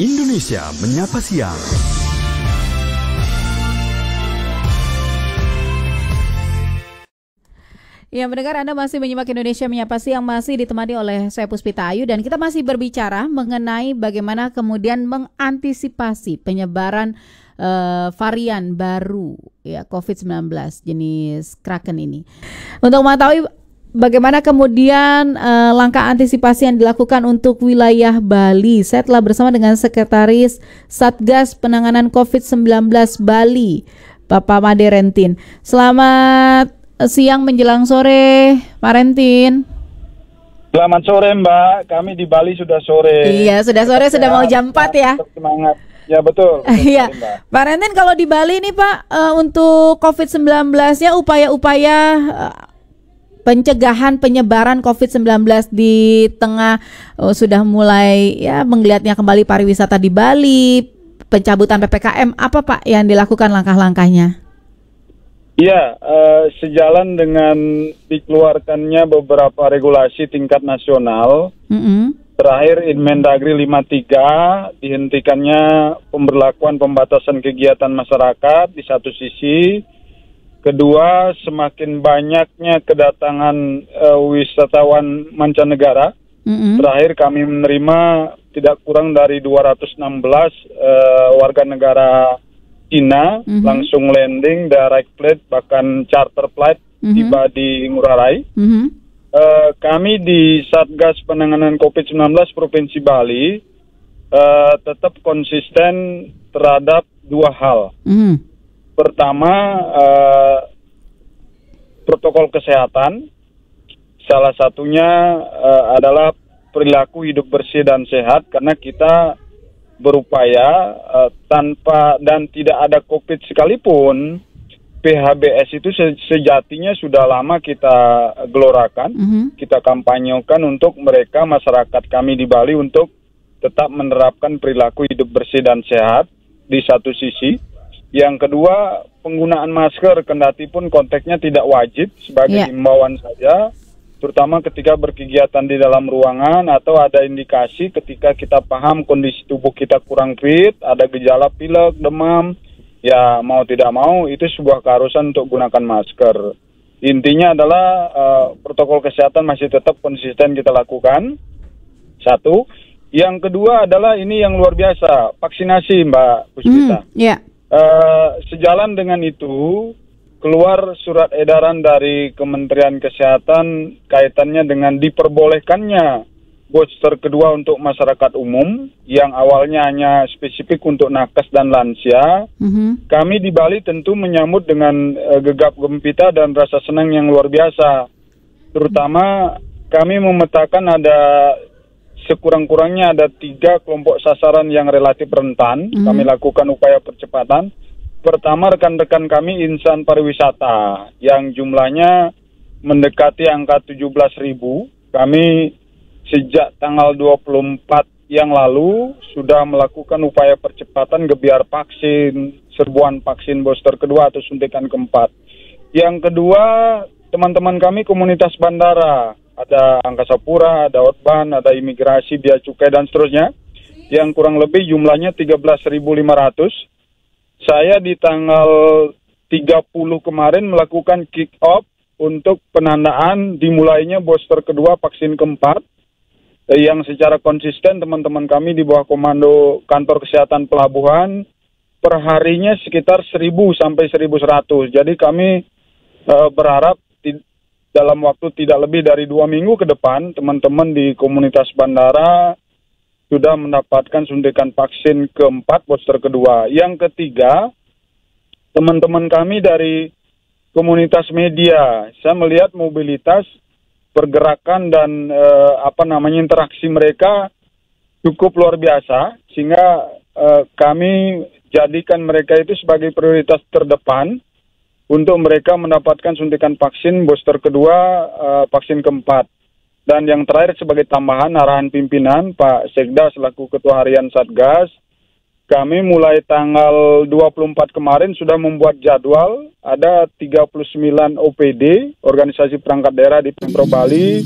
Indonesia Menyapa Siang. Ya, mendengar Anda masih menyimak Indonesia Menyapa Siang, masih ditemani oleh saya Puspita Ayu, dan kita masih berbicara mengenai bagaimana kemudian mengantisipasi penyebaran varian baru ya COVID-19 jenis Kraken ini. Untuk mengetahui bagaimana kemudian langkah antisipasi yang dilakukan untuk wilayah Bali, saya telah bersama dengan Sekretaris Satgas Penanganan COVID-19 Bali, Bapak Made Rentin. Selamat siang menjelang sore, Pak Rentin. Selamat sore, Mbak. Kami di Bali sudah sore. Iya, sudah sore, sudah mau jam 4 ya. Semangat. Ya, betul. Iya. Pak Rentin, kalau di Bali nih, Pak, untuk COVID-19-nya upaya-upaya pencegahan penyebaran COVID-19 di tengah sudah mulai ya menggeliatnya kembali pariwisata di Bali, pencabutan PPKM, apa Pak yang dilakukan langkah-langkahnya? Iya, sejalan dengan dikeluarkannya beberapa regulasi tingkat nasional, terakhir Inmendagri 53, dihentikannya pemberlakuan pembatasan kegiatan masyarakat di satu sisi, kedua semakin banyaknya kedatangan wisatawan mancanegara, terakhir kami menerima tidak kurang dari 216 warga negara Cina langsung landing, direct flight, bahkan charter flight tiba di Ngurah Rai. Kami di Satgas Penanganan COVID-19 Provinsi Bali tetap konsisten terhadap dua hal. Pertama, protokol kesehatan, salah satunya adalah perilaku hidup bersih dan sehat, karena kita berupaya tanpa dan tidak ada COVID sekalipun, PHBS itu sejatinya sudah lama kita gelorakan, kita kampanyekan untuk mereka, masyarakat kami di Bali, untuk tetap menerapkan perilaku hidup bersih dan sehat di satu sisi. Yang kedua, penggunaan masker kendati pun konteksnya tidak wajib, sebagai himbauan saja, terutama ketika berkegiatan di dalam ruangan atau ada indikasi ketika kita paham kondisi tubuh kita kurang fit, ada gejala pilek, demam, ya mau tidak mau itu sebuah keharusan untuk gunakan masker. Intinya adalah protokol kesehatan masih tetap konsisten kita lakukan. Satu. Yang kedua adalah ini yang luar biasa, vaksinasi, Mbak Puspita. Sejalan dengan itu, keluar surat edaran dari Kementerian Kesehatan kaitannya dengan diperbolehkannya booster kedua untuk masyarakat umum yang awalnya hanya spesifik untuk nakes dan lansia. Kami di Bali tentu menyambut dengan gegap gempita dan rasa senang yang luar biasa. Terutama kami memetakan ada sekurang-kurangnya ada 3 kelompok sasaran yang relatif rentan. Kami lakukan upaya percepatan. Pertama, rekan-rekan kami insan pariwisata yang jumlahnya mendekati angka 17.000. Kami sejak tanggal 24 yang lalu sudah melakukan upaya percepatan gebiar vaksin, serbuan vaksin booster kedua atau suntikan keempat. Yang kedua, teman-teman kami komunitas bandara, ada Angkasa Pura, ada Outbound, ada imigrasi, bea cukai dan seterusnya, yang kurang lebih jumlahnya 13.500. Saya di tanggal 30 kemarin melakukan kick off untuk penandaan dimulainya booster kedua vaksin keempat, yang secara konsisten teman-teman kami di bawah komando kantor kesehatan pelabuhan perharinya sekitar 1.000 sampai 1.100. Jadi kami berharap dalam waktu tidak lebih dari 2 minggu ke depan teman-teman di komunitas bandara sudah mendapatkan suntikan vaksin keempat booster kedua. Yang ketiga, teman-teman kami dari komunitas media, saya melihat mobilitas, pergerakan dan interaksi mereka cukup luar biasa, sehingga kami jadikan mereka itu sebagai prioritas terdepan untuk mereka mendapatkan suntikan vaksin booster kedua, vaksin keempat. Dan yang terakhir sebagai tambahan arahan pimpinan Pak Sekda selaku Ketua Harian Satgas, kami mulai tanggal 24 kemarin sudah membuat jadwal, ada 39 OPD, organisasi perangkat daerah di Pemprov Bali.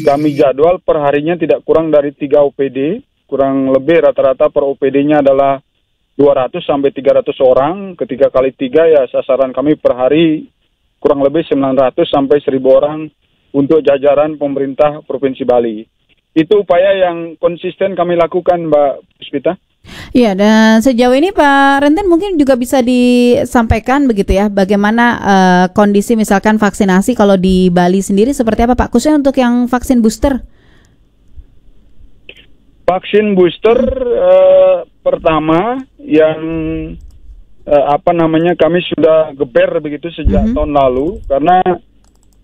Kami jadwal perharinya tidak kurang dari 3 OPD kurang lebih rata-rata per OPD-nya adalah 200 sampai 300 orang. Ketika kali 3 ya sasaran kami per hari kurang lebih 900 sampai 1.000 orang untuk jajaran pemerintah Provinsi Bali. Itu upaya yang konsisten kami lakukan, Mbak Puspita. Iya, dan sejauh ini Pak Renten mungkin juga bisa disampaikan begitu ya, bagaimana kondisi misalkan vaksinasi kalau di Bali sendiri seperti apa Pak, khususnya untuk yang vaksin booster? Vaksin booster pertama yang kami sudah geber begitu sejak tahun lalu, karena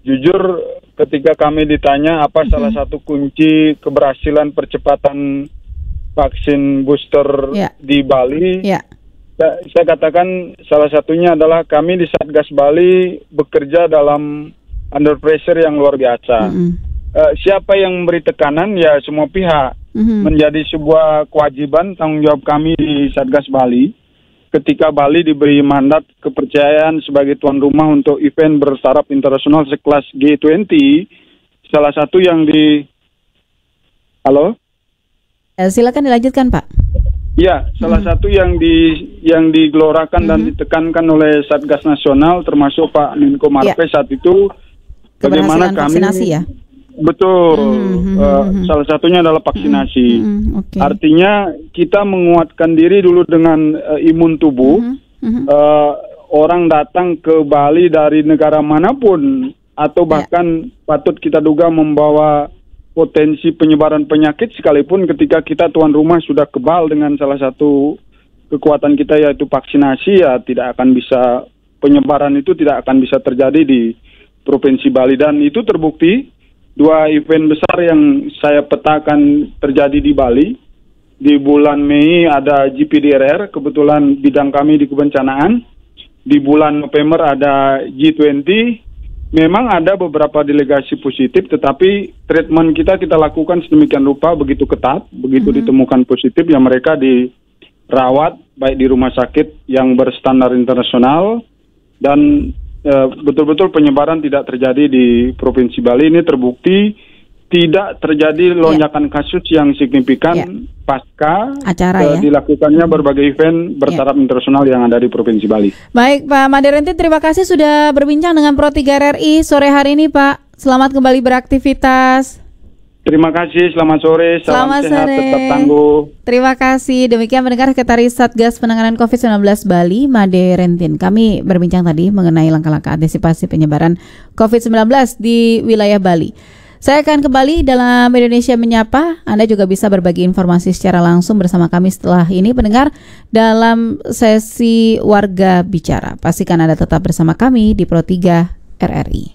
jujur ketika kami ditanya apa salah satu kunci keberhasilan percepatan vaksin booster di Bali, saya katakan salah satunya adalah kami di Satgas Bali bekerja dalam under pressure yang luar biasa. Siapa yang memberi tekanan? Ya semua pihak. Menjadi sebuah kewajiban tanggung jawab kami di Satgas Bali ketika Bali diberi mandat kepercayaan sebagai tuan rumah untuk event bertaraf internasional sekelas G20. Salah satu yang silakan dilanjutkan Pak. Ya, salah satu yang digelorakan dan ditekankan oleh Satgas Nasional termasuk Pak Menko Marves saat itu bagaimana kami vaksinasi, ya? Betul, salah satunya adalah vaksinasi. Artinya kita menguatkan diri dulu dengan imun tubuh. Orang datang ke Bali dari negara manapun atau bahkan patut kita duga membawa potensi penyebaran penyakit, sekalipun ketika kita tuan rumah sudah kebal dengan salah satu kekuatan kita yaitu vaksinasi, ya tidak akan bisa, penyebaran itu tidak akan bisa terjadi di Provinsi Bali. Dan itu terbukti. 2 event besar yang saya petakan terjadi di Bali. Di bulan Mei ada GPDRR, kebetulan bidang kami di kebencanaan. Di bulan November ada G20. Memang ada beberapa delegasi positif, tetapi treatment kita lakukan sedemikian rupa, begitu ketat, begitu ditemukan positif, ya mereka dirawat baik di rumah sakit yang berstandar internasional, dan betul-betul penyebaran tidak terjadi di Provinsi Bali. Ini terbukti tidak terjadi lonjakan kasus yang signifikan pasca acara dilakukannya berbagai event bertaraf internasional yang ada di Provinsi Bali. Baik Pak Made Rentin, terima kasih sudah berbincang dengan Pro 3 RRI sore hari ini Pak. Selamat kembali beraktivitas. Terima kasih, selamat sore, salam sehat, tetap tangguh. Terima kasih. Demikian pendengar Sekretaris Satgas Penanganan COVID-19 Bali, Made Rentin. Kami berbincang tadi mengenai langkah-langkah antisipasi penyebaran COVID-19 di wilayah Bali. Saya akan kembali dalam Indonesia Menyapa. Anda juga bisa berbagi informasi secara langsung bersama kami setelah ini, pendengar, dalam sesi Warga Bicara. Pastikan Anda tetap bersama kami di Pro 3 RRI.